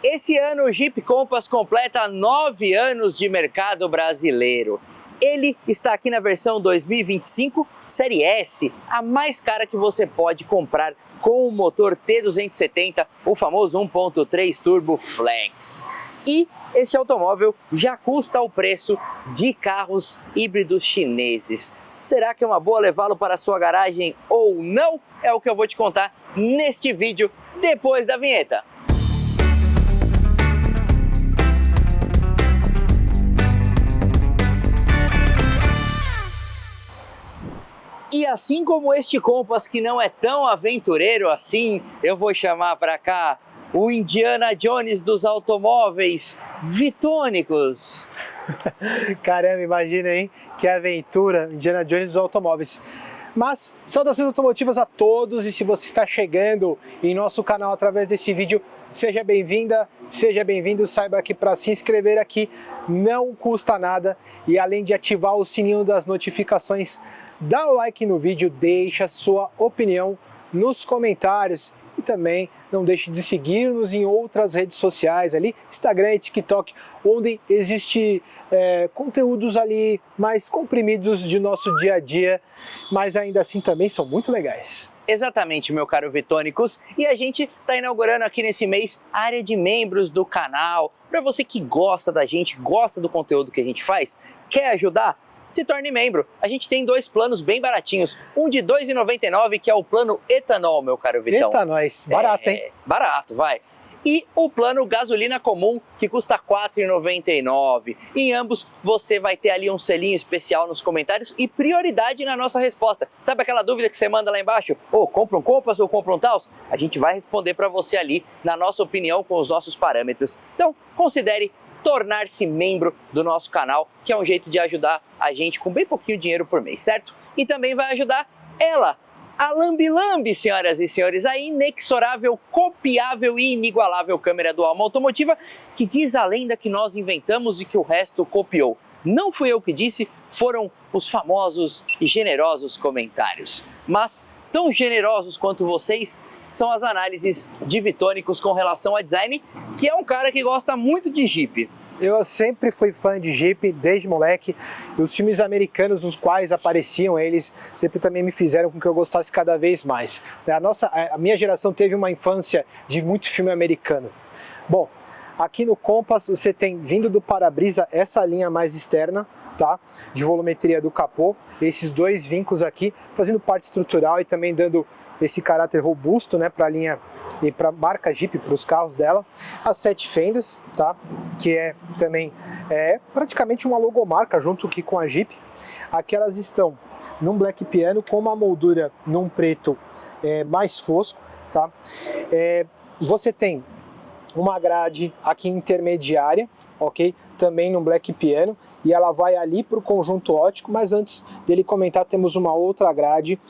Esse ano o Jeep Compass completa 9 anos de mercado brasileiro. Ele está aqui na versão 2025 Série S, a mais cara que você pode comprar com o motor T270, o famoso 1.3 Turbo Flex. E esse automóvel já custa o preço de carros híbridos chineses. Será que é uma boa levá-lo para a sua garagem ou não? É o que eu vou te contar neste vídeo depois da vinheta. E assim como este Compass que não é tão aventureiro assim, eu vou chamar para cá o Indiana Jones dos automóveis vitônicos. Caramba, imagina, hein? Que aventura, Indiana Jones dos automóveis. Mas, saudações automotivas a todos, e se você está chegando em nosso canal através desse vídeo, seja bem-vinda, seja bem-vindo. Saiba que para se inscrever aqui não custa nada, e além de ativar o sininho das notificações, dá o like no vídeo, deixa sua opinião nos comentários e também não deixe de seguir-nos em outras redes sociais ali, Instagram e TikTok, onde existe conteúdos ali mais comprimidos de nosso dia a dia, mas ainda assim também são muito legais. Exatamente, meu caro Vitônicos, e a gente está inaugurando aqui nesse mês a área de membros do canal. Para você que gosta da gente, gosta do conteúdo que a gente faz, quer ajudar? Se torne membro. A gente tem dois planos bem baratinhos. Um de R$ 2,99, que é o plano etanol, meu caro Vitão. Eita, nós. Barato, hein? Barato, vai. E o plano gasolina comum, que custa R$ 4,99. Em ambos, você vai ter ali um selinho especial nos comentários e prioridade na nossa resposta. Sabe aquela dúvida que você manda lá embaixo? Compra um Compass ou compra um Taos? A gente vai responder para você ali, na nossa opinião, com os nossos parâmetros. Então, considere tornar-se membro do nosso canal, que é um jeito de ajudar a gente com bem pouquinho dinheiro por mês, certo? E também vai ajudar ela, a Lambi Lambi, senhoras e senhores, a inexorável, copiável e inigualável câmera do Alma Automotiva, que diz a lenda que nós inventamos e que o resto copiou. Não fui eu que disse, foram os famosos e generosos comentários. Mas, tão generosos quanto vocês, são as análises de Vitônicos com relação a design, que é um cara que gosta muito de Jeep. Eu sempre fui fã de Jeep, desde moleque, e os filmes americanos nos quais apareciam eles sempre também me fizeram com que eu gostasse cada vez mais. A minha geração teve uma infância de muito filme americano. Bom, aqui no Compass você tem, vindo do para-brisa, essa linha mais externa, tá? De volumetria do capô, esses dois vincos aqui, fazendo parte estrutural e também dando esse caráter robusto, né, para a linha e para a marca Jeep, para os carros dela. As 7 fendas, tá? Que é também praticamente uma logomarca junto aqui com a Jeep. Aqui elas estão num black piano com uma moldura num preto mais fosco, tá? Você tem uma grade aqui intermediária, ok? Também no black piano, e ela vai ali para o conjunto óptico, mas antes dele comentar temos uma outra grade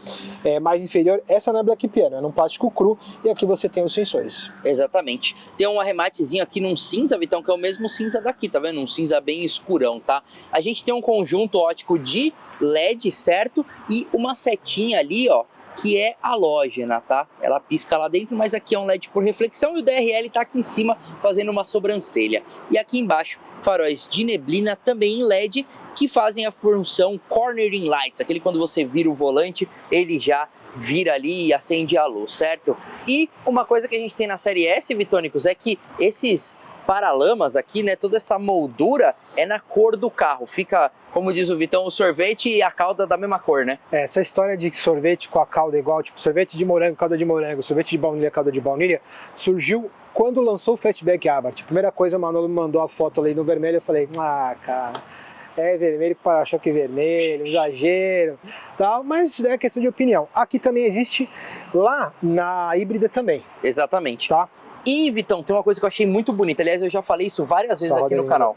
mais inferior. Essa não é black piano, é num plástico cru, e aqui você tem os sensores. Exatamente. Tem um arrematezinho aqui num cinza, Vitão, que é o mesmo cinza daqui, tá vendo? Um cinza bem escurão, tá? A gente tem um conjunto óptico de LED, certo? E uma setinha ali, ó, que é halógena, tá? Ela pisca lá dentro, mas aqui é um LED por reflexão e o DRL tá aqui em cima fazendo uma sobrancelha. E aqui embaixo, faróis de neblina também em LED, que fazem a função Cornering Lights, aquele quando você vira o volante, ele já vira ali e acende a luz, certo? E uma coisa que a gente tem na série S, Vitônicos, é que esses paralamas aqui, né, toda essa moldura é na cor do carro, fica, como diz o Vitão, o sorvete e a calda da mesma cor, né? Essa história de sorvete com a calda igual, tipo sorvete de morango, calda de morango, sorvete de baunilha, calda de baunilha, surgiu quando lançou o Fastback Abarth. A primeira coisa, o Manolo me mandou a foto ali no vermelho, eu falei, cara, é vermelho com para-choque vermelho, exagero, tal, mas é questão de opinião. Aqui também existe, lá na híbrida também. Exatamente. Tá? E, Vitão, tem uma coisa que eu achei muito bonita, aliás, eu já falei isso várias vezes aqui no canal.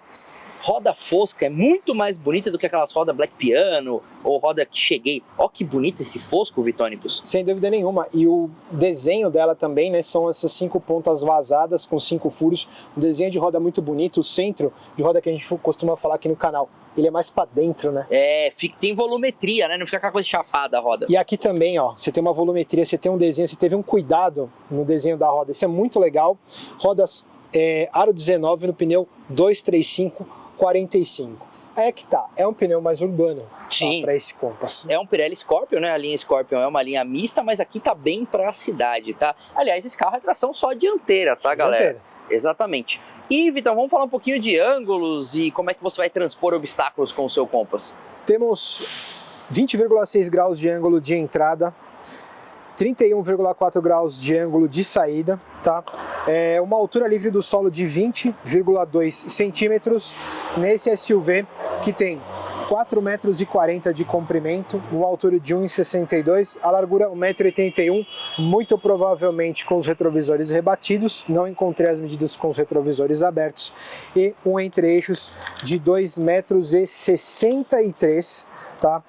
Roda fosca é muito mais bonita do que aquelas rodas Black Piano ou roda que cheguei. Ó que bonito esse fosco, Vitônicos. Sem dúvida nenhuma. E o desenho dela também, né, são essas 5 pontas vazadas com 5 furos. Um desenho de roda muito bonito. O centro de roda que a gente costuma falar aqui no canal, ele é mais pra dentro, né? É, tem volumetria, né? Não fica aquela coisa chapada a roda. E aqui também, ó, você tem uma volumetria, você tem um desenho, você teve um cuidado no desenho da roda. Isso é muito legal. Rodas aro 19 no pneu 235/45. Aí é que tá, é um pneu mais urbano para esse Compass. É um Pirelli Scorpion, né? A linha Scorpion é uma linha mista, mas aqui tá bem pra cidade, tá? Aliás, esse carro é tração só dianteira, tá, galera? Dianteira. Exatamente. E, Vitão, vamos falar um pouquinho de ângulos e como é que você vai transpor obstáculos com o seu Compass. Temos 20,6 graus de ângulo de entrada, 31,4 graus de ângulo de saída, tá? Uma altura livre do solo de 20,2 centímetros nesse SUV que tem 4,40 metros de comprimento, uma altura de 1,62, a largura 1,81 m, muito provavelmente com os retrovisores rebatidos, não encontrei as medidas com os retrovisores abertos, e um entre-eixos de 2,63 m, tá?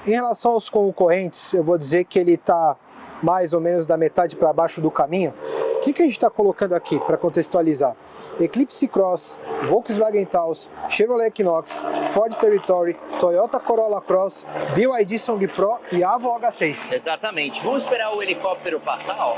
Em relação aos concorrentes, eu vou dizer que ele está mais ou menos da metade para baixo do caminho. O que a gente está colocando aqui para contextualizar? Eclipse Cross, Volkswagen Taos, Chevrolet Equinox, Ford Territory, Toyota Corolla Cross, BYD Song Pro e Avo H6. Exatamente. Vamos esperar o helicóptero passar, ó.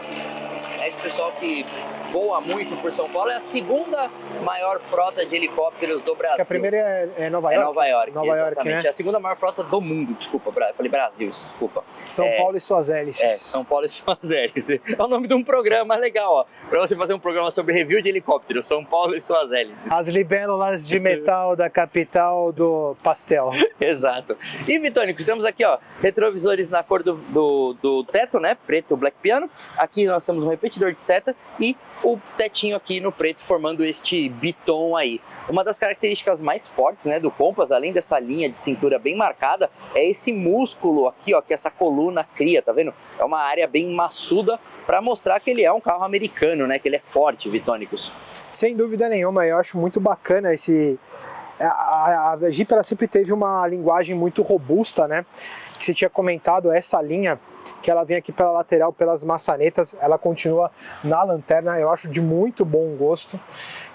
Esse pessoal que voa muito por São Paulo é a segunda maior frota de helicópteros do Brasil. Que a primeira é Nova York? É Nova York, exatamente. York, né? É a segunda maior frota do mundo, desculpa, falei Brasil, desculpa. São Paulo e suas hélices. São Paulo e suas hélices. É o nome de um programa legal, ó. Pra você fazer um programa sobre review de helicóptero, São Paulo e suas hélices. As libélulas de metal da capital do pastel. Exato. E, Vitônicos, temos aqui, ó, retrovisores na cor do teto, né, preto, black piano. Aqui nós temos um repetidor de seta e o tetinho aqui no preto formando este biton aí. Uma das características mais fortes, né, do Compass, além dessa linha de cintura bem marcada, é esse músculo aqui, ó, que essa coluna cria, tá vendo? É uma área bem maçuda para mostrar que ele é um carro americano, né, que ele é forte, Vitônicos. Sem dúvida nenhuma, eu acho muito bacana esse... A Jeep ela sempre teve uma linguagem muito robusta, né? Que você tinha comentado, essa linha que ela vem aqui pela lateral, pelas maçanetas, ela continua na lanterna, eu acho de muito bom gosto.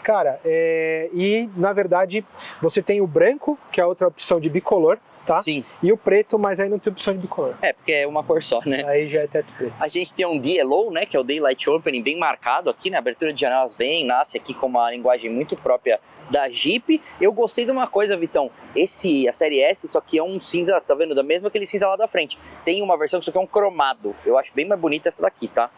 Cara, e na verdade você tem o branco, que é outra opção de bicolor, tá? Sim. E o preto, mas aí não tem opção de bicolor. Porque é uma cor só, né? Aí já é teto preto. A gente tem um DLO, né, que é o Daylight Opening, bem marcado aqui, né? A abertura de janelas nasce aqui com uma linguagem muito própria da Jeep. Eu gostei de uma coisa, Vitão, a série S, só que é um cinza, tá vendo? Da mesma aquele cinza lá da frente. Tem uma versão que isso aqui é um cromado. Eu acho bem mais bonita essa daqui, tá?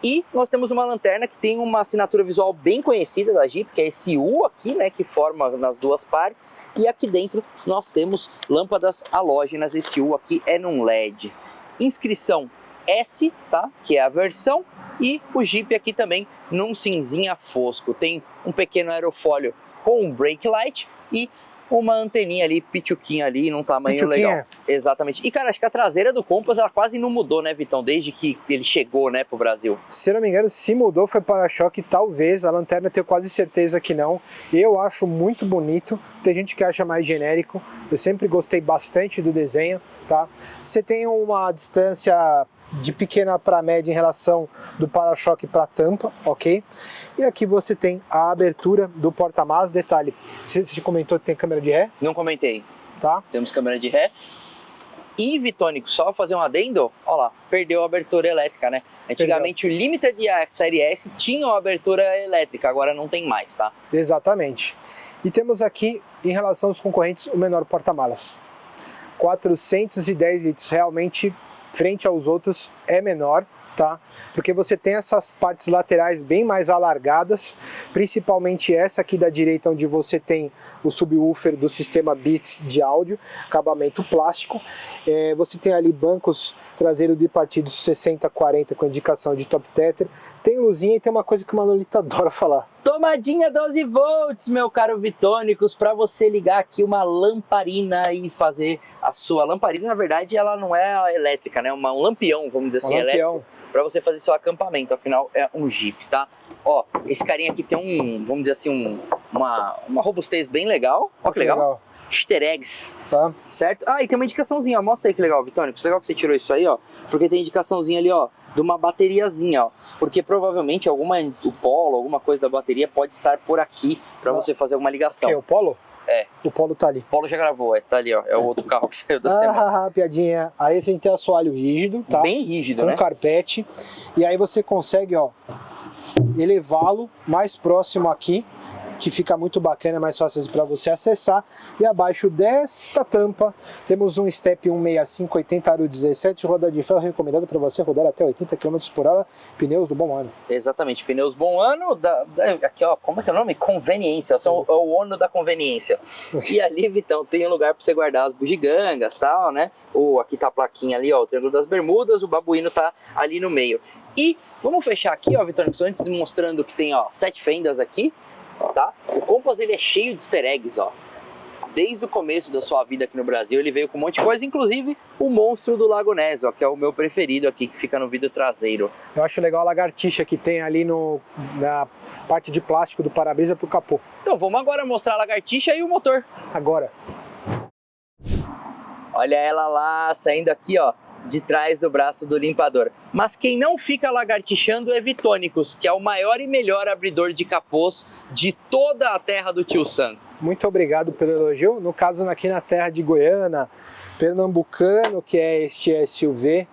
E nós temos uma lanterna que tem uma assinatura visual bem conhecida da Jeep, que é esse U aqui, né, que forma nas duas partes. E aqui dentro nós temos lâmpadas halógenas, esse U aqui é num LED. Inscrição S, tá, que é a versão, e o Jeep aqui também num cinzinha fosco. Tem um pequeno aerofólio com um brake light e uma anteninha ali, pituquinha ali, num tamanho legal. Exatamente. E, cara, acho que a traseira do Compass, ela quase não mudou, né, Vitão? Desde que ele chegou, né, pro Brasil. Se eu não me engano, se mudou foi para-choque, talvez. A lanterna eu tenho quase certeza que não. Eu acho muito bonito. Tem gente que acha mais genérico. Eu sempre gostei bastante do desenho, tá? Você tem uma distância de pequena para média em relação do para-choque para a tampa, ok? E aqui você tem a abertura do porta-malas, detalhe, você comentou que tem câmera de ré? Não comentei. Tá. Temos câmera de ré. E, Vitônico, só fazer um adendo, ó lá, perdeu a abertura elétrica, né? Antigamente o Limited e a Série S tinham a abertura elétrica, agora não tem mais, tá? Exatamente. E temos aqui, em relação aos concorrentes, o menor porta-malas. 410 litros, realmente frente aos outros é menor, tá? Porque você tem essas partes laterais bem mais alargadas, principalmente essa aqui da direita, onde você tem o subwoofer do sistema Beats de áudio, acabamento plástico. Você tem ali bancos traseiros bipartidos 60/40 com indicação de top tether. Tem luzinha e tem uma coisa que o Manolito adora falar. Tomadinha 12 volts, meu caro Vitônicos, para você ligar aqui uma lamparina e fazer a sua lamparina. Na verdade, ela não é elétrica, né? Um lampião, vamos dizer assim, elétrico, para você fazer seu acampamento. Afinal, é um Jeep, tá? Ó, esse carinha aqui tem vamos dizer assim, uma robustez bem legal. Ó que legal. Easter eggs, tá? Certo? Ah, e tem uma indicaçãozinha, ó. Mostra aí que legal, Vitônicos. Legal que você tirou isso aí, ó. Porque tem indicaçãozinha ali, ó, de uma bateriazinha, ó. Porque provavelmente o polo, alguma coisa da bateria pode estar por aqui para você fazer alguma ligação. O Polo? É. O Polo tá ali. O Polo já gravou, tá ali, ó. É o outro carro que saiu da semana. Piadinha. Aí a gente tem assoalho rígido, tá? Bem rígido, com né? Carpete. E aí você consegue, ó, elevá-lo mais próximo aqui, que fica muito bacana, mais fácil para você acessar. E abaixo desta tampa temos um Step 165 80 aro 17, roda de ferro recomendado para você rodar até 80 km por hora, pneus do bom ano. Exatamente, pneus bom ano, aqui ó, como é que é o nome? Conveniência, são o ano da conveniência. E ali, Vitão, tem um lugar para você guardar as bugigangas, tal, né? Aqui tá a plaquinha ali, ó, o Triângulo das Bermudas, o babuíno tá ali no meio. E vamos fechar aqui, ó, Vitor, antes mostrando que tem, ó, 7 fendas aqui, tá? O Compass, ele é cheio de easter eggs, ó. Desde o começo da sua vida aqui no Brasil, ele veio com um monte de coisa, inclusive o monstro do Lago Ness, ó, que é o meu preferido aqui, que fica no vidro traseiro. Eu acho legal a lagartixa que tem ali na parte de plástico do para-brisa pro capô. Então vamos agora mostrar a lagartixa e o motor. Agora. Olha ela lá, saindo aqui, ó, de trás do braço do limpador. Mas quem não fica lagartixando é Vitônicos, que é o maior e melhor abridor de capôs de toda a terra do Tio Sam. Muito obrigado pelo elogio. No caso, aqui na terra de Goiânia, Pernambucano, que é este SUV,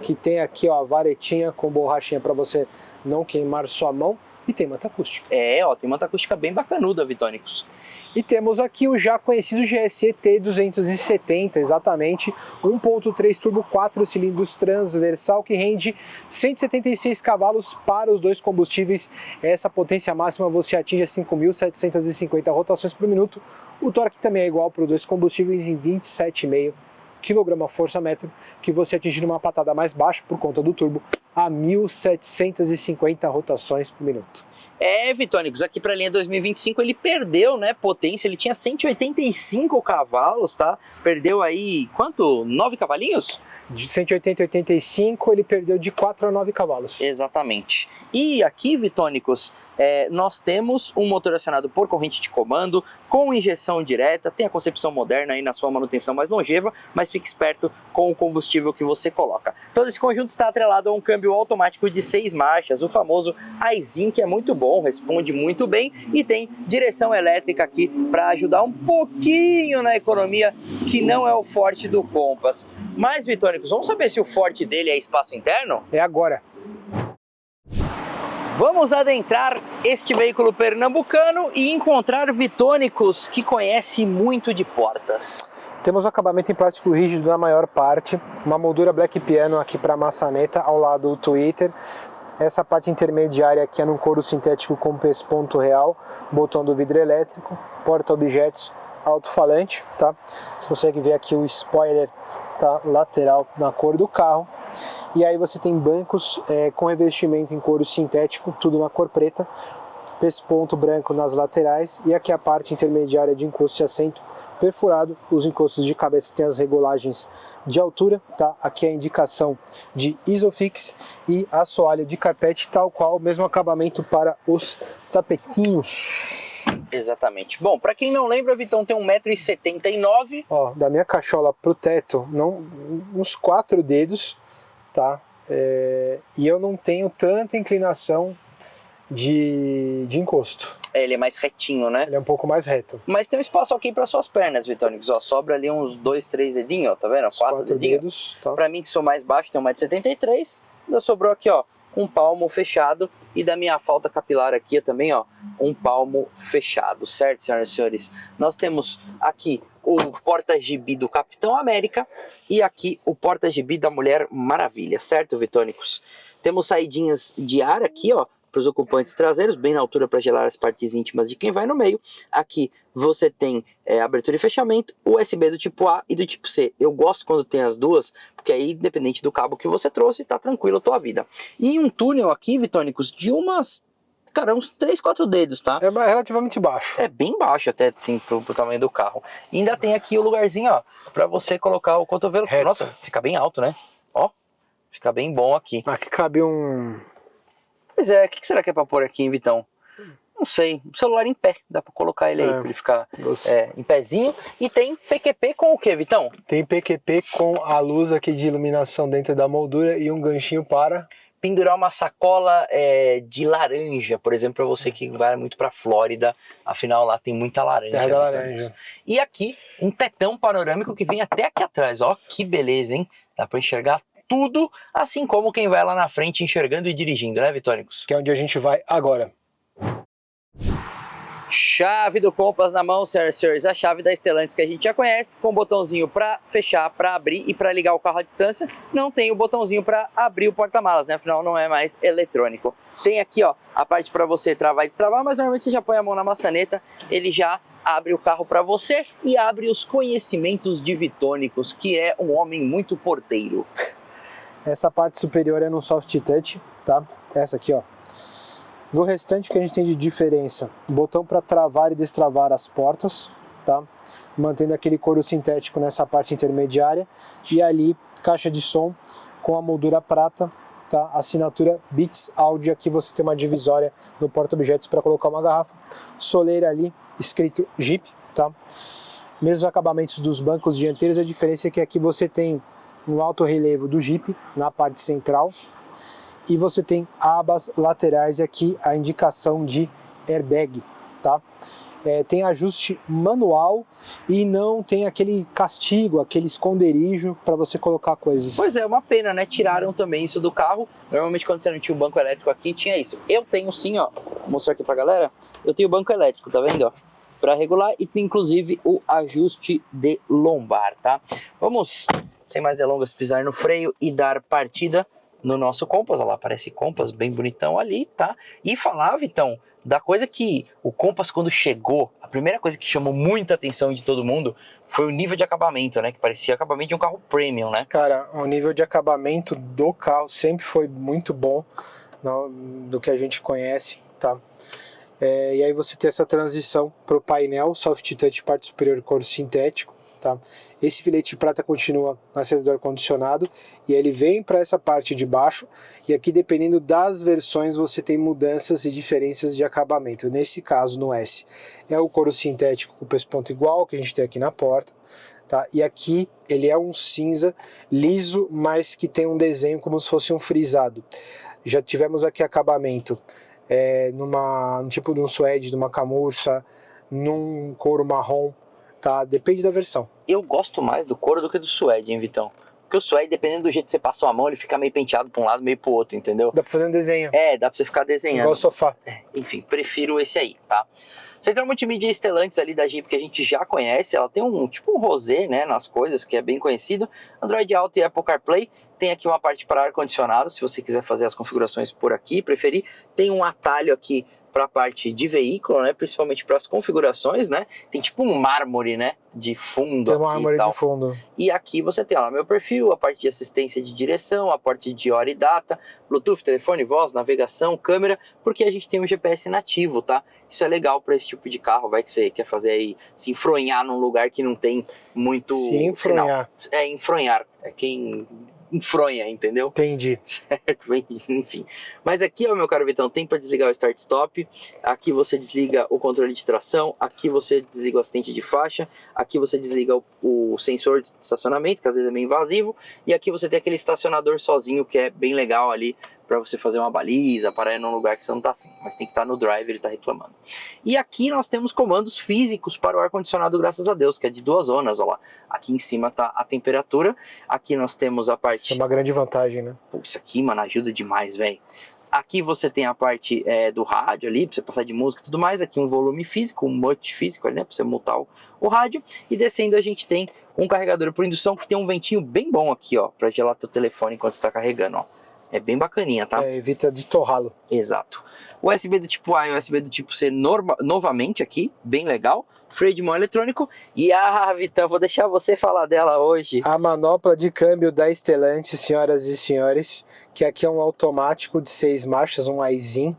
que tem aqui, ó, a varetinha com borrachinha para você não queimar sua mão, e tem manta acústica. É, ó, tem manta acústica bem bacanuda, Vitônicos. E temos aqui o já conhecido GSE T270, exatamente, 1.3 turbo, 4 cilindros transversal, que rende 176 cavalos para os dois combustíveis. Essa potência máxima você atinge a 5.750 rotações por minuto. O torque também é igual para os dois combustíveis em 27,5 kgfm, que você atinge numa patada mais baixa por conta do turbo a 1.750 rotações por minuto. É, Vitônicos, aqui para a linha 2025 ele perdeu, né, potência, ele tinha 185 cavalos, tá? Perdeu aí, quanto? 9 cavalinhos? De 180 a 85 ele perdeu de 4 a 9 cavalos. Exatamente. E aqui, Vitônicos, nós temos um motor acionado por corrente de comando, com injeção direta, tem a concepção moderna aí na sua manutenção mais longeva, mas fique esperto com o combustível que você coloca. Todo esse conjunto está atrelado a um câmbio automático de 6 marchas, o famoso iZin, que é muito bom, responde muito bem, e tem direção elétrica aqui para ajudar um pouquinho na economia, que não é o forte do Compass. Mas, Vitônicos, vamos saber se o forte dele é espaço interno? É agora. Vamos adentrar este veículo pernambucano e encontrar Vitônicos, que conhece muito de portas. Temos um acabamento em plástico rígido na maior parte, uma moldura black piano aqui para maçaneta, ao lado do Twitter. Essa parte intermediária aqui é num couro sintético com pesponto real, botão do vidro elétrico, porta-objetos, alto-falante, tá? Você consegue ver aqui o spoiler, tá, lateral na cor do carro. E aí você tem bancos com revestimento em couro sintético, tudo na cor preta, pesponto branco nas laterais, e aqui a parte intermediária de encosto de assento perfurado. Os encostos de cabeça tem as regulagens de altura, tá? Aqui é a indicação de Isofix e assoalho de carpete, tal qual o mesmo acabamento para os tapetinhos. Exatamente. Bom, para quem não lembra, Vitão tem 1,79 m. Ó, da minha cachola pro teto, uns 4 dedos, tá? E eu não tenho tanta inclinação de encosto. Ele é mais retinho, né? Ele é um pouco mais reto. Mas tem um espaço aqui para suas pernas, Vitônicos. Ó, sobra ali uns 2, 3 dedinhos, ó, tá vendo? 4 dedinhos. Tá. Para mim, que sou mais baixo, tenho 1,73 m, ainda sobrou aqui, ó, um palmo fechado. E da minha falta capilar aqui também, ó, um palmo fechado, certo, senhoras e senhores? Nós temos aqui o porta-gibi do Capitão América e aqui o porta-gibi da Mulher Maravilha, certo, Vitônicos? Temos saidinhas de ar aqui, ó, para os ocupantes traseiros, bem na altura para gelar as partes íntimas de quem vai no meio. Aqui você tem abertura e fechamento, USB do tipo A e do tipo C. Eu gosto quando tem as duas, porque aí, independente do cabo que você trouxe, tá tranquilo a tua vida. E um túnel aqui, Vitônicos, de uns 3, 4 dedos, tá? É relativamente baixo. É bem baixo até, assim, pro tamanho do carro. E ainda tem aqui o lugarzinho, ó, para você colocar o cotovelo. Reto. Nossa, fica bem alto, né? Ó, fica bem bom aqui. Aqui cabe um... Pois é, o que será que é pra pôr aqui, hein, Vitão? Não sei, o celular em pé, dá pra colocar ele aí, pra ele ficar em pezinho. E tem PQP com o que, Vitão? Tem PQP com a luz aqui de iluminação dentro da moldura e um ganchinho para... pendurar uma sacola de laranja, por exemplo, para você que vai muito pra Flórida, afinal lá tem muita laranja. Terra da laranja. E aqui, um tetão panorâmico que vem até aqui atrás, ó, que beleza, hein? Dá pra enxergar tudo, assim como quem vai lá na frente enxergando e dirigindo, né, Vitônicos? Que é onde a gente vai agora. Chave do Compass na mão, senhoras e senhores, a chave da Stellantis que a gente já conhece, com o botãozinho para fechar, para abrir e para ligar o carro à distância. Não tem o botãozinho para abrir o porta-malas, né? Afinal não é mais eletrônico. Tem aqui, ó, a parte para você travar e destravar, mas normalmente você já põe a mão na maçaneta, ele já abre o carro para você e abre os conhecimentos de Vitônicos, que é um homem muito porteiro. Essa parte superior é no soft touch, tá? Essa aqui, ó. Do restante, o que a gente tem de diferença? Botão para travar e destravar as portas, tá? Mantendo aquele couro sintético nessa parte intermediária. E ali, caixa de som com a moldura prata, tá? Assinatura Beats Audio. Aqui você tem uma divisória no porta-objetos para colocar uma garrafa. Soleira ali, escrito Jeep, tá? Mesmos acabamentos dos bancos dianteiros, a diferença é que aqui você tem um alto relevo do Jeep na parte central. E você tem abas laterais e aqui a indicação de airbag, tá? Tem ajuste manual e não tem aquele castigo, aquele esconderijo para você colocar coisas. Pois é, uma pena, né? Tiraram também isso do carro. Normalmente quando você não tinha o banco elétrico aqui, tinha isso. Eu tenho sim, ó, vou mostrar aqui pra galera. Eu tenho o banco elétrico, tá vendo, ó? Para regular e tem inclusive o ajuste de lombar, tá? Vamos, sem mais delongas, pisar no freio e dar partida no nosso Compass. Olha lá, aparece Compass bem bonitão ali, tá? E falar, Vitão, da coisa que o Compass quando chegou, a primeira coisa que chamou muita atenção de todo mundo foi o nível de acabamento, né? Que parecia acabamento de um carro premium, né? Cara, o nível de acabamento do carro sempre foi muito bom, do que a gente conhece, tá? E aí você tem essa transição para o painel, soft touch, parte superior, couro sintético, tá? Esse filete de prata continua na saída do ar-condicionado e ele vem para essa parte de baixo, e aqui dependendo das versões você tem mudanças e diferenças de acabamento. Nesse caso no S é o couro sintético com pesponto igual que a gente tem aqui na porta, tá? E aqui ele é um cinza liso, mas que tem um desenho como se fosse um frisado. Já tivemos aqui acabamento num tipo de um suede, de uma camurça, num couro marrom, tá? Depende da versão. Eu gosto mais do couro do que do suede, hein, Vitão? Porque o suede, dependendo do jeito que você passou a mão, ele fica meio penteado para um lado, meio pro outro, entendeu? Dá pra fazer um desenho. Dá pra você ficar desenhando. Igual o sofá. Enfim, prefiro esse aí, tá? Central multimídia Stellantis ali da Jeep que a gente já conhece, ela tem tipo um rosé, né, nas coisas, que é bem conhecido. Android Auto e Apple CarPlay. Tem aqui uma parte para ar-condicionado, se você quiser fazer as configurações por aqui, preferir. Tem um atalho aqui para a parte de veículo, né, principalmente para as configurações, né? Tem tipo um mármore, né, de fundo. Tem um mármore de fundo. E aqui você tem lá meu perfil, a parte de assistência de direção, a parte de hora e data, Bluetooth, telefone, voz, navegação, câmera, porque a gente tem um GPS nativo, tá? Isso é legal para esse tipo de carro, vai que você quer fazer aí, se enfronhar num lugar que não tem muito enfronhar. Sinal. Enfronhar, é quem enfronha, entendeu? Entendi. Certo, enfim. Mas aqui, ó, meu caro Vitão, tem para desligar o Start Stop, aqui você desliga o controle de tração, aqui você desliga o assistente de faixa, aqui você desliga o sensor de estacionamento, que às vezes é meio invasivo, e aqui você tem aquele estacionador sozinho, que é bem legal ali, para você fazer uma baliza, parar em um lugar que você não tá afim, mas tem que estar no drive, ele tá reclamando. E aqui nós temos comandos físicos para o ar-condicionado, graças a Deus, que é de 2 zonas, ó lá. Aqui em cima tá a temperatura, aqui nós temos a parte... Isso é uma grande vantagem, né? Pô, isso aqui, mano, ajuda demais, velho. Aqui você tem a parte do rádio ali, pra você passar de música e tudo mais. Aqui um volume físico, um mute físico ali, né, pra você mutar o rádio. E descendo a gente tem um carregador por indução que tem um ventinho bem bom aqui, ó, pra gelar teu telefone enquanto você tá carregando, ó. É bem bacaninha, tá? Evita de torrá-lo. Exato. USB do tipo A e USB do tipo C novamente aqui, bem legal. Freio de mão eletrônico. E Vitão, vou deixar você falar dela hoje. A manopla de câmbio da Stellantis, senhoras e senhores, que aqui é um automático de 6 marchas, um Aisin.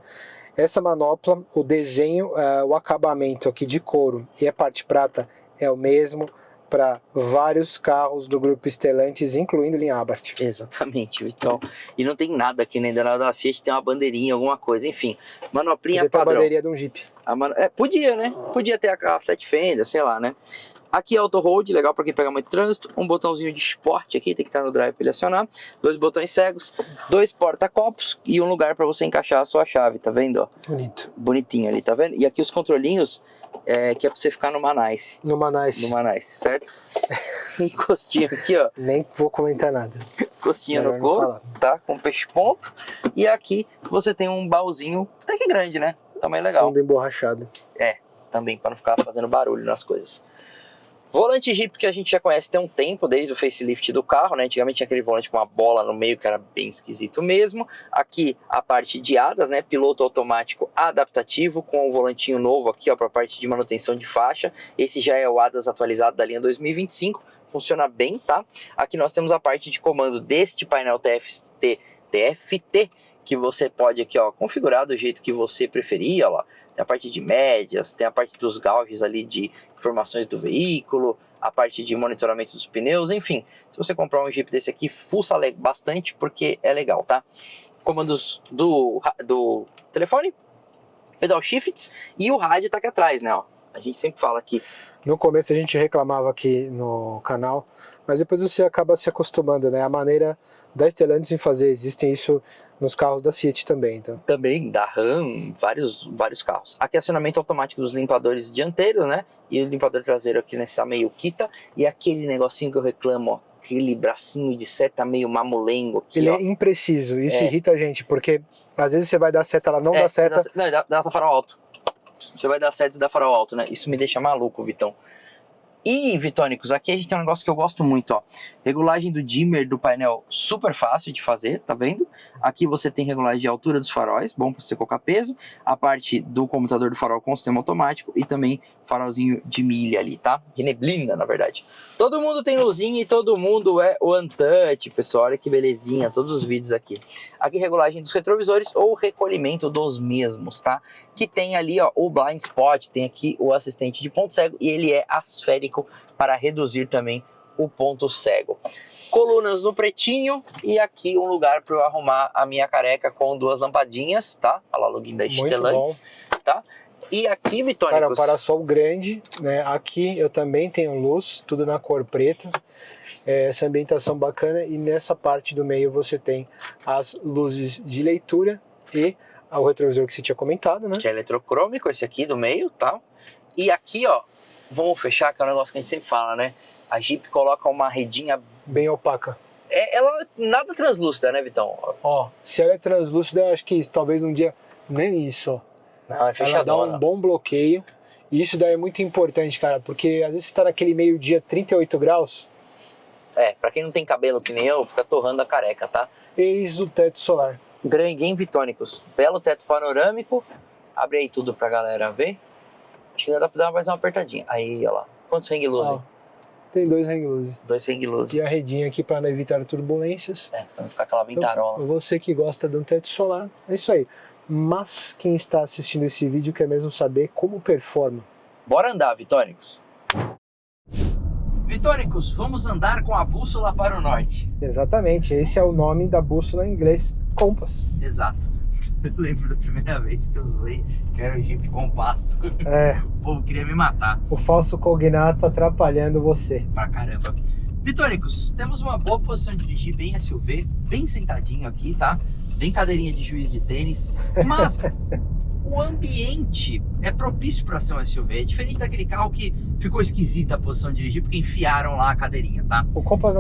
Essa manopla, o desenho, o acabamento aqui de couro e a parte prata é o mesmo para vários carros do grupo Stellantis, incluindo linha Abarth. Exatamente, Vitão. E não tem nada aqui, nem da Fiat, tem uma bandeirinha, alguma coisa, enfim. Manoplinha Podia ter padrão. a bandeirinha de um Jeep. Podia, né? Podia ter a 7 fendas, sei lá, né? Aqui é Auto Hold, legal para quem pega muito trânsito. Um botãozinho de esporte aqui, tem que estar no drive para ele acionar. 2 botões cegos, 2 porta-copos e um lugar para você encaixar a sua chave, tá vendo? Ó? Bonito. Bonitinho ali, tá vendo? E aqui os controlinhos, que é pra você ficar no Manice. No Manice. No Manice, certo? Encostinho aqui, ó. Nem vou comentar nada. costinha Melhor no não couro, falar. tá? Com peixe ponto. E aqui você tem um baúzinho até que grande, né? Tamanho legal. Fundo emborrachado. Também, para não ficar fazendo barulho nas coisas. Volante Jeep que a gente já conhece tem um tempo, desde o facelift do carro, né? Antigamente tinha aquele volante com uma bola no meio que era bem esquisito mesmo. Aqui a parte de ADAS, né? Piloto automático adaptativo com um volantinho novo aqui, ó, para a parte de manutenção de faixa. Esse já é o ADAS atualizado da linha 2025, funciona bem, tá? Aqui nós temos a parte de comando deste painel TFT, que você pode aqui, ó, configurar do jeito que você preferir, ó lá. Tem a parte de médias, tem a parte dos gauges ali de informações do veículo, a parte de monitoramento dos pneus, enfim. Se você comprar um Jeep desse aqui, fuça bastante porque é legal, tá? Comandos do telefone, pedal shifts e o rádio tá aqui atrás, né, ó. A gente sempre fala aqui. No começo a gente reclamava aqui no canal, mas depois você acaba se acostumando, né? A maneira da Stellantis em fazer, existem isso nos carros da Fiat também, então. Também da Ram, vários carros. Aqui acionamento automático dos limpadores dianteiros, né? E o limpador traseiro aqui nessa meio Kita. E aquele negocinho que eu reclamo, ó, aquele bracinho de seta meio mamulengo aqui, Ele ó. é impreciso, isso irrita a gente, porque às vezes você vai dar seta, ela não dá seta. Não, dá farol alto. Você vai dar seta e dá farol alto, né? Isso me deixa maluco, Vitão. E, Vitônicos, aqui a gente tem um negócio que eu gosto muito, ó. Regulagem do dimmer do painel, super fácil de fazer, tá vendo? Aqui você tem regulagem de altura dos faróis, bom para você colocar peso. A parte do computador do farol com sistema automático e também farolzinho de milha ali, tá? De neblina, na verdade. Todo mundo tem luzinha e todo mundo é o Untouch, pessoal. Olha que belezinha, todos os vídeos aqui. Aqui regulagem dos retrovisores ou recolhimento dos mesmos, tá? Que tem ali, ó, o blind spot, tem aqui o assistente de ponto cego e ele é asférico para reduzir também o ponto cego. Colunas no pretinho e aqui um lugar para eu arrumar a minha careca com duas lampadinhas, tá? Olha lá, login da Stellantis, tá? E aqui, Vitônicos... Cara, um parasol grande, né? Aqui eu também tenho luz, tudo na cor preta. Essa ambientação bacana e nessa parte do meio você tem as luzes de leitura e o retrovisor que você tinha comentado, né? Que é eletrocrômico, esse aqui do meio, tá? E aqui, ó, vamos fechar, que é um negócio que a gente sempre fala, né? A Jeep coloca uma redinha... Bem opaca. Ela nada translúcida, né, Vitão? Ó, se ela é translúcida, eu acho que talvez um dia nem isso, ó. Não, é fechadona. Ela dá um bom bloqueio. E isso daí é muito importante, cara, porque às vezes você tá naquele meio-dia 38 graus. Pra quem não tem cabelo que nem eu, fica torrando a careca, tá? Eis o teto solar. Game Vitônicos. Belo teto panorâmico. Abre aí tudo pra galera ver. Acho que dá pra dar mais uma apertadinha. Aí, ó lá. Quantos hang loose? Tem 2 hang loose. 2 hang loose. E a redinha aqui para evitar turbulências. Pra não ficar aquela ventarola. Então, você que gosta de um teto solar, é isso aí. Mas quem está assistindo esse vídeo quer mesmo saber como performa. Bora andar, Vitônicos. Vitônicos, vamos andar com a bússola para o norte. Exatamente, esse é o nome da bússola em inglês, Compass. Exato. Eu lembro da primeira vez que eu usei, que era o Jeep Compasso. O povo queria me matar. O falso cognato atrapalhando você. Pra caramba. Vitônicos, temos uma boa posição de dirigir, bem SUV, bem sentadinho aqui, tá? Bem cadeirinha de juiz de tênis, mas o ambiente é propício para ser um SUV. É diferente daquele carro que ficou esquisita a posição de dirigir porque enfiaram lá a cadeirinha, tá? O Compass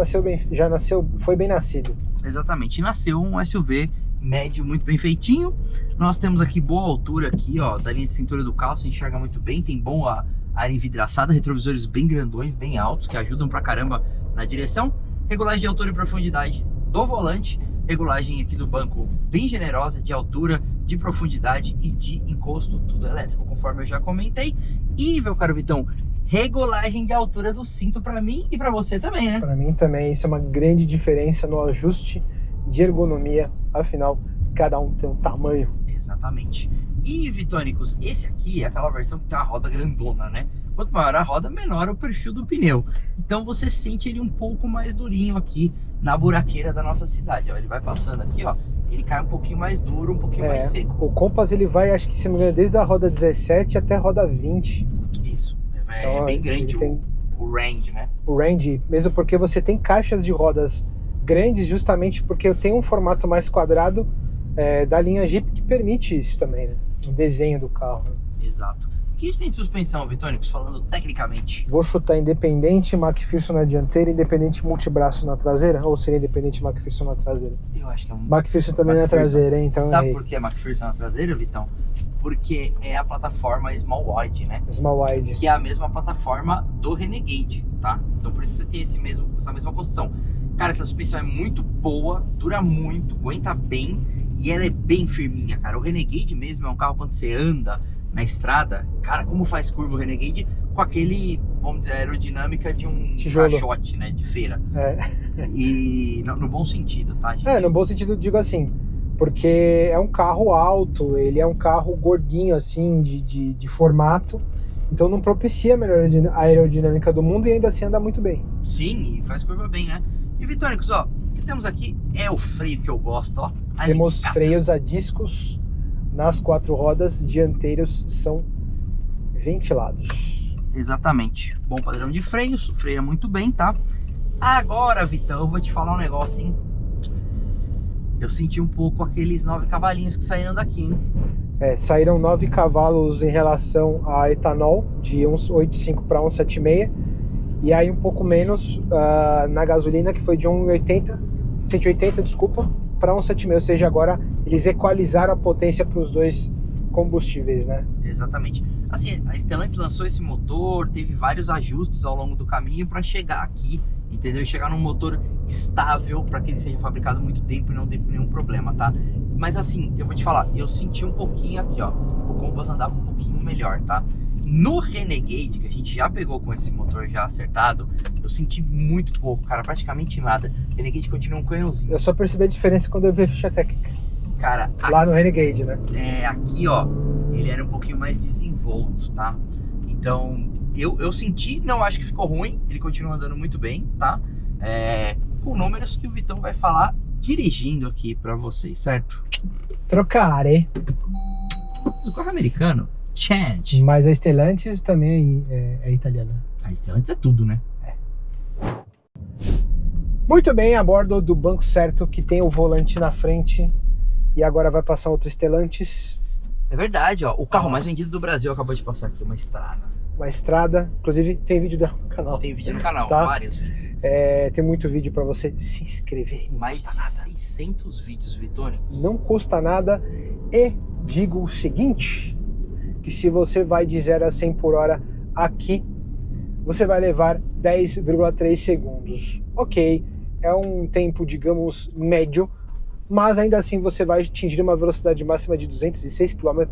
foi bem nascido. Exatamente, nasceu um SUV médio, muito bem feitinho. Nós temos aqui boa altura aqui, ó, da linha de cintura do carro, você enxerga muito bem, tem boa área envidraçada, retrovisores bem grandões, bem altos, que ajudam pra caramba na direção. Regulagem de altura e profundidade do volante, regulagem aqui do banco bem generosa de altura, de profundidade e de encosto, tudo elétrico, conforme eu já comentei. E, meu caro Vitão, regulagem de altura do cinto pra mim e pra você também, né? Pra mim também, isso é uma grande diferença no ajuste de ergonomia, afinal, cada um tem um tamanho. Exatamente. E, Vitônicos, esse aqui é aquela versão que tem a roda grandona, né? Quanto maior a roda, menor o perfil do pneu. Então você sente ele um pouco mais durinho aqui na buraqueira da nossa cidade, ó. Ele vai passando aqui, ó, ele cai um pouquinho mais duro, um pouquinho mais seco. O Compass, ele vai, acho que se não me engano, desde a roda 17 até a roda 20. Isso, Então, bem grande tem o range, né? O range, mesmo porque você tem caixas de rodas grandes, justamente porque tem um formato mais quadrado da linha Jeep que permite isso também, né? O desenho do carro. Exato. que a gente tem de suspensão, Vitônicos, falando tecnicamente? Vou chutar independente McPherson na dianteira, independente multibraço na traseira, ou seria independente McPherson na traseira? Eu acho que é um... McPherson também na traseira, hein? Então sabe por que é McPherson na traseira, Vitão? Porque é a plataforma Small Wide, né? Small Wide. Que é a mesma plataforma do Renegade, tá? Então por isso você tem essa mesma construção. Cara, essa suspensão é muito boa, dura muito, aguenta bem e ela é bem firminha, cara. O Renegade mesmo é um carro quando você anda na estrada, cara, como faz curva o Renegade com aquele, vamos dizer, aerodinâmica de um tijolo, caixote, né, de feira. E no bom sentido, tá, gente? No bom sentido, digo assim, porque é um carro alto, ele é um carro gordinho, assim, de formato, então não propicia a melhor aerodinâmica do mundo e ainda assim anda muito bem. Sim, e faz curva bem, né? E Vitônicos, ó, o que temos aqui é o freio que eu gosto, ó. Temos freios a discos nas 4 rodas, dianteiros são ventilados. Exatamente, bom padrão de freios, freia muito bem, tá? Agora, Vitão, eu vou te falar um negócio, hein? Eu senti um pouco aqueles 9 cavalinhos que saíram daqui, hein? Saíram 9 cavalos em relação a etanol, de 1,85 para 1,76, e aí um pouco menos na gasolina, que foi de 180, desculpa, para 1,76, ou seja, agora eles equalizaram a potência para os dois combustíveis, né? Exatamente. Assim, a Stellantis lançou esse motor, teve vários ajustes ao longo do caminho para chegar aqui, entendeu? E chegar num motor estável para que ele seja fabricado muito tempo e não dê nenhum problema, tá? Mas assim, eu vou te falar, eu senti um pouquinho aqui, ó, o Compass andava um pouquinho melhor, tá? No Renegade, que a gente já pegou com esse motor já acertado, eu senti muito pouco, cara, praticamente nada. Renegade continua um canhãozinho. Eu só percebi a diferença quando eu vi a ficha técnica. Cara, lá no Renegade, né? Aqui, ó, ele era um pouquinho mais desenvolto, tá? Então, eu senti, não acho que ficou ruim, ele continua andando muito bem, tá? Com números que o Vitão vai falar dirigindo aqui pra vocês, certo? Trocare. Mas o carro americano, change. Mas a Stellantis também é italiana. A Stellantis é tudo, né? Muito bem, a bordo do banco certo, que tem o volante na frente. E agora vai passar outro Stellantis. É verdade, ó. O carro mais vendido do Brasil acabou de passar aqui, uma estrada. Uma estrada. Inclusive, tem vídeo no canal. Tem vídeo no canal, tá? Vários vídeos. Tem muito vídeo para você se inscrever. Mais de 600 vídeos, Vitônicos. Não custa nada. E digo o seguinte, que se você vai de 0 a 100 por hora aqui, você vai levar 10,3 segundos. Ok, é um tempo, digamos, médio, mas ainda assim você vai atingir uma velocidade máxima de 206 km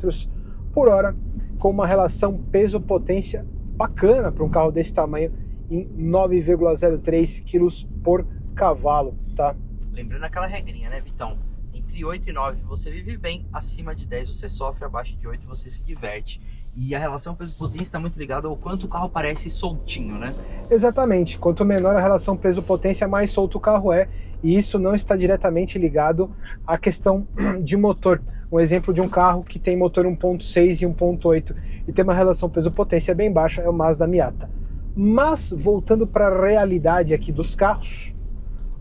por hora, com uma relação peso-potência bacana para um carro desse tamanho, em 9,03 kg por cavalo, tá? Lembrando aquela regrinha, né, Vitão? Entre 8 e 9 você vive bem, acima de 10 você sofre, abaixo de 8 você se diverte. E a relação peso-potência está muito ligada ao quanto o carro parece soltinho, né? Exatamente. Quanto menor a relação peso-potência, mais solto o carro é. E isso não está diretamente ligado à questão de motor. Um exemplo de um carro que tem motor 1.6 e 1.8 e tem uma relação peso-potência bem baixa é o Mazda Miata. Mas, voltando para a realidade aqui dos carros,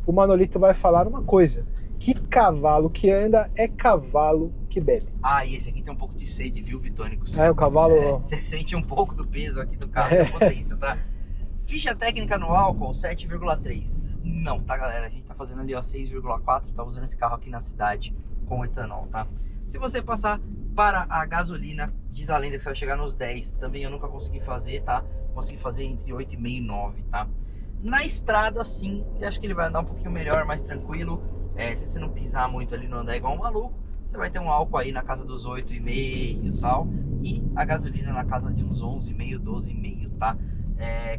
o Manolito vai falar uma coisa. Que cavalo que anda é cavalo que bebe. Ah, e esse aqui tem um pouco de sede, viu, Vitônicos? O cavalo... Você sente um pouco do peso aqui do carro, da potência, tá? Ficha técnica no álcool, 7,3. Não, tá, galera? A gente tá fazendo ali, ó, 6,4. Tá usando esse carro aqui na cidade com etanol, tá? Se você passar para a gasolina, diz a lenda que você vai chegar nos 10. Também eu nunca consegui fazer, tá? Consegui fazer entre 8,5 e 9, tá? Na estrada, sim, eu acho que ele vai andar um pouquinho melhor, mais tranquilo. Se você não pisar muito ali, não andar igual um maluco, você vai ter um álcool aí na casa dos 8,5 e tal, e a gasolina na casa de uns 11,5, 12,5, tá?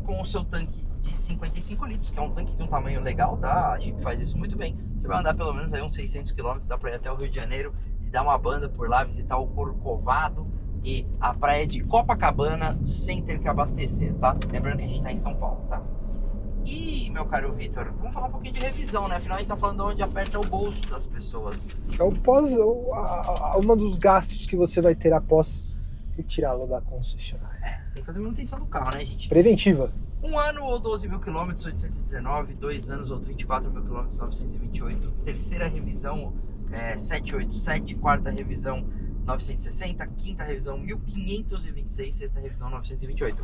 Com o seu tanque de 55 litros, que é um tanque de um tamanho legal, tá? A Jeep faz isso muito bem. Você vai andar pelo menos aí uns 600 km, dá pra ir até o Rio de Janeiro e dar uma banda por lá, visitar o Corcovado e a praia de Copacabana sem ter que abastecer, tá? Lembrando que a gente tá em São Paulo, tá? E, meu caro Vitor, vamos falar um pouquinho de revisão, né? Afinal, a gente tá falando onde aperta o bolso das pessoas. É um dos gastos que você vai ter após retirá-lo da concessionária. Você tem que fazer manutenção do carro, né, gente? Preventiva. 1 ano ou 12 mil quilômetros, 819. 2 anos ou 34 mil quilômetros, 928. Terceira revisão, 787. Quarta revisão, 960, quinta revisão 1.526, sexta revisão 928.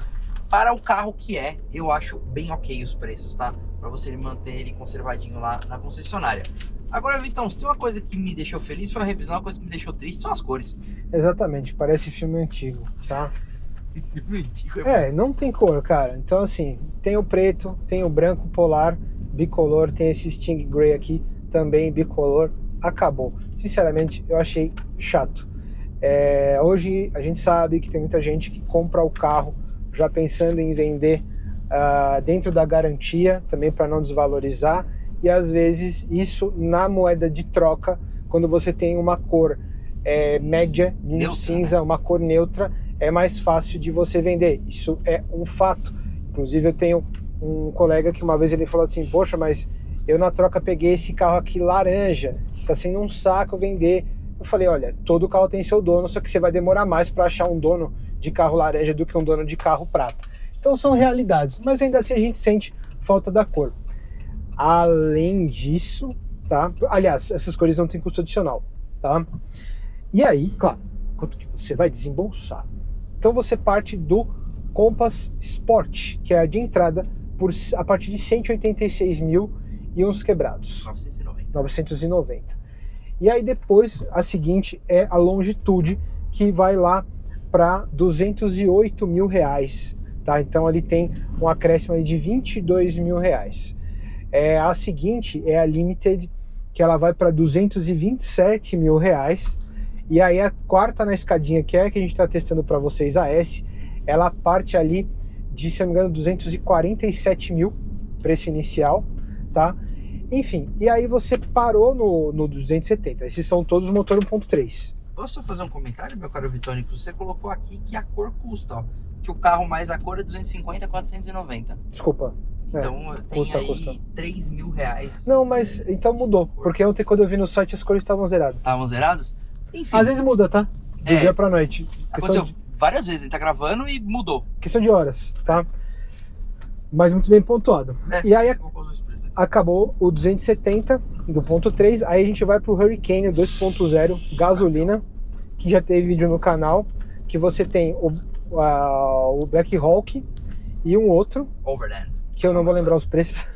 Para o carro que é, eu acho bem ok os preços, tá? Para você manter ele conservadinho lá na concessionária. Agora, Vitão, se tem uma coisa que me deixou feliz foi a revisão, uma coisa que me deixou triste são as cores. Exatamente, parece filme antigo, tá? Filme antigo Não tem cor, cara. Então, assim, tem o preto, tem o branco polar, bicolor, tem esse Sting Grey aqui, também bicolor, acabou. Sinceramente, eu achei chato. Hoje, a gente sabe que tem muita gente que compra o carro já pensando em vender dentro da garantia, também para não desvalorizar, e às vezes isso na moeda de troca, quando você tem uma cor média, um cinza, uma cor neutra, é mais fácil de você vender. Isso é um fato. Inclusive eu tenho um colega que uma vez ele falou assim, poxa, mas eu na troca peguei esse carro aqui laranja, tá sendo um saco vender. Eu falei, olha, todo carro tem seu dono, só que você vai demorar mais para achar um dono de carro laranja do que um dono de carro prata. Então são realidades, mas ainda assim a gente sente falta da cor. Além disso, tá? Aliás, essas cores não têm custo adicional, tá? E aí, claro, quanto que você vai desembolsar? Então você parte do Compass Sport, que é a de entrada a partir de 186 mil e uns quebrados. 990. E aí depois, a seguinte é a Longitude, que vai lá para 208 mil reais, tá? Então ali tem um acréscimo aí de 22 mil reais. A seguinte é a Limited, que ela vai para 227 mil reais. E aí a quarta na escadinha, que é a que a gente está testando para vocês, a S, ela parte ali de, se não me engano, 247 mil, preço inicial, tá? Enfim, e aí você parou no 270, esses são todos motor 1.3. Posso fazer um comentário, meu caro Vitônico? Você colocou aqui que a cor custa, ó, que o carro mais a cor é 250, 490. Desculpa. Então tem custa. 3 mil reais. Não, mas então mudou, porque ontem quando eu vi no site as cores estavam zeradas. Estavam zerados? Enfim. Às vezes muda, tá? Do dia pra noite. Aconteceu várias vezes, a gente tá gravando e mudou. Questão de horas, tá? Mas muito bem pontuado. E aí acabou o 270 do ponto 3, aí a gente vai pro Hurricane 2.0 gasolina, que já teve vídeo no canal, que você tem o Black Hawk e um outro, Overland, que eu não vou lembrar os preços.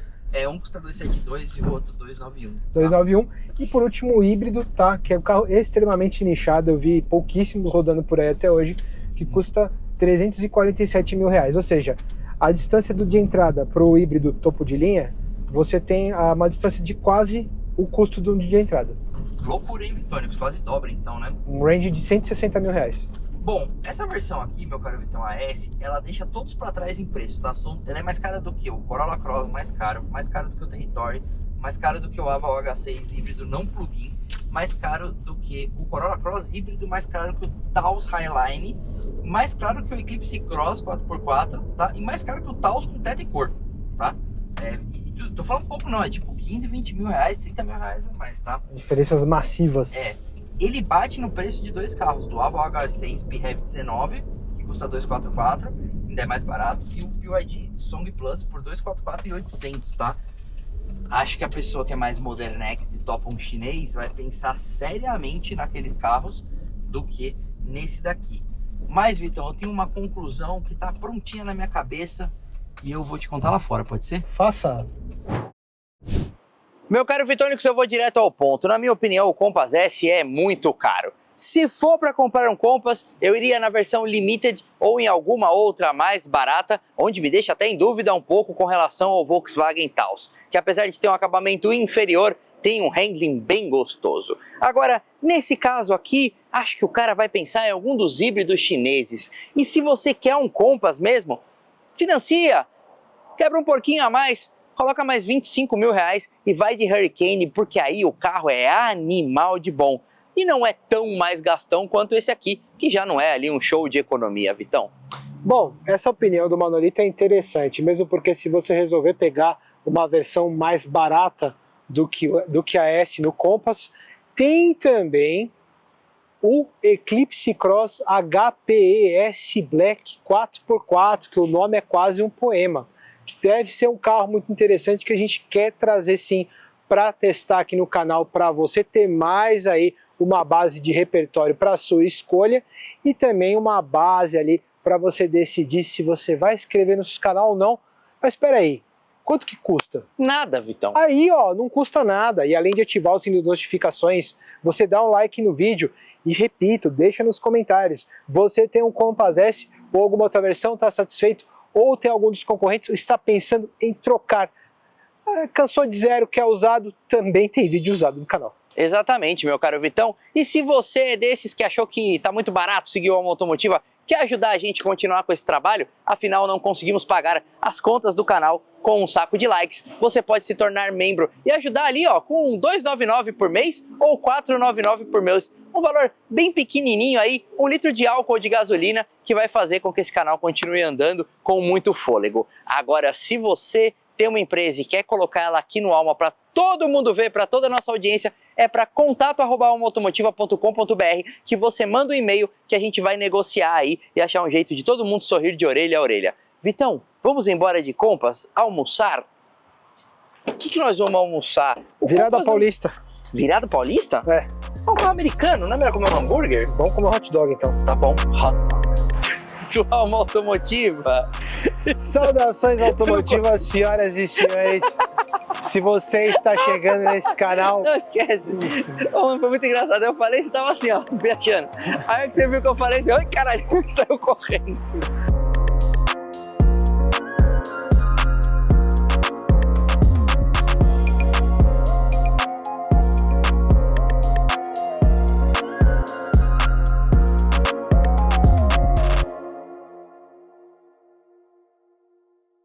Um custa 272 e o outro 291. 291. E por último o híbrido, tá? Que é um carro extremamente nichado, eu vi pouquíssimos rodando por aí até hoje, que custa 347 mil reais. Ou seja, a distância de entrada para o híbrido topo de linha, você tem uma distância de quase o custo de entrada. Loucura, hein, Vitônico? Quase dobra então, né? Um range de 160 mil reais. Bom, essa versão aqui, meu caro Vitão, a S, ela deixa todos para trás em preço, tá? Ela é mais cara do que o Corolla Cross, mais caro do que o Territory, mais caro do que o Aval H6 híbrido não plug-in, mais caro do que o Corolla Cross híbrido, mais caro que o Taos Highline, mais caro que o Eclipse Cross 4x4, tá? E mais caro que o Taos com teto e cor, tá? Tô falando pouco não, é tipo 15, 20 mil reais, 30 mil reais a mais, tá? Diferenças massivas. Ele bate no preço de dois carros, do Aval H6 PHEV 19, que custa 244, ainda é mais barato, e o BYD Song Plus por 244 e 800, tá? Acho que a pessoa que é mais modernex e topa um chinês vai pensar seriamente naqueles carros do que nesse daqui. Mas, Vitão, eu tenho uma conclusão que tá prontinha na minha cabeça e eu vou te contar lá fora, pode ser? Faça. Meu caro Vitônico, eu vou direto ao ponto. Na minha opinião, o Compass S é muito caro. Se for para comprar um Compass, eu iria na versão Limited ou em alguma outra mais barata, onde me deixa até em dúvida um pouco com relação ao Volkswagen Taos, que apesar de ter um acabamento inferior, tem um handling bem gostoso. Agora, nesse caso aqui, acho que o cara vai pensar em algum dos híbridos chineses. E se você quer um Compass mesmo, financia, quebra um porquinho a mais, coloca mais 25 mil reais e vai de Hurricane, porque aí o carro é animal de bom. E não é tão mais gastão quanto esse aqui, que já não é ali um show de economia, Vitão. Bom, essa opinião do Manolito é interessante, mesmo porque se você resolver pegar uma versão mais barata do que a S no Compass, tem também o Eclipse Cross HPES Black 4x4, que o nome é quase um poema. Deve ser um carro muito interessante que a gente quer trazer sim para testar aqui no canal, para você ter mais aí uma base de repertório para sua escolha e também uma base ali para você decidir se você vai se inscrever no nosso canal ou não. Mas espera aí, quanto que custa? Nada, Vitão. Aí, ó, não custa nada. E além de ativar o sininho de notificações, você dá um like no vídeo e, repito, deixa nos comentários. Você tem um Compass S ou alguma outra versão, está satisfeito? Ou tem algum dos concorrentes, está pensando em trocar? Cansou de zero, quer usado? Também tem vídeo usado no canal. Exatamente, meu caro Vitão. E se você é desses que achou que tá muito barato seguir o Alma Automotiva, quer ajudar a gente a continuar com esse trabalho? Afinal, não conseguimos pagar as contas do canal com um saco de likes. Você pode se tornar membro e ajudar ali, ó, com R$2,99 por mês ou R$4,99 por mês. Um valor bem pequenininho aí, 1 litro de álcool de gasolina que vai fazer com que esse canal continue andando com muito fôlego. Agora, se você tem uma empresa e quer colocar ela aqui no Alma para todo mundo ver, para toda a nossa audiência, é para contato@almaautomotiva.com.br que você manda um e-mail que a gente vai negociar aí e achar um jeito de todo mundo sorrir de orelha a orelha. Vitão, vamos embora de Compass almoçar? O que nós vamos almoçar? Virada Paulista. Virada Paulista? É. Um carro americano, não é melhor comer um hambúrguer? Vamos comer hot dog então. Tá bom. Do Alma Automotiva. Saudações automotivas, senhoras e senhores. Se você está chegando nesse canal... Não esquece. Oh, foi muito engraçado. Eu falei, você tava assim, ó, viajando. Aí que você viu que eu falei assim, ai caralho, saiu correndo.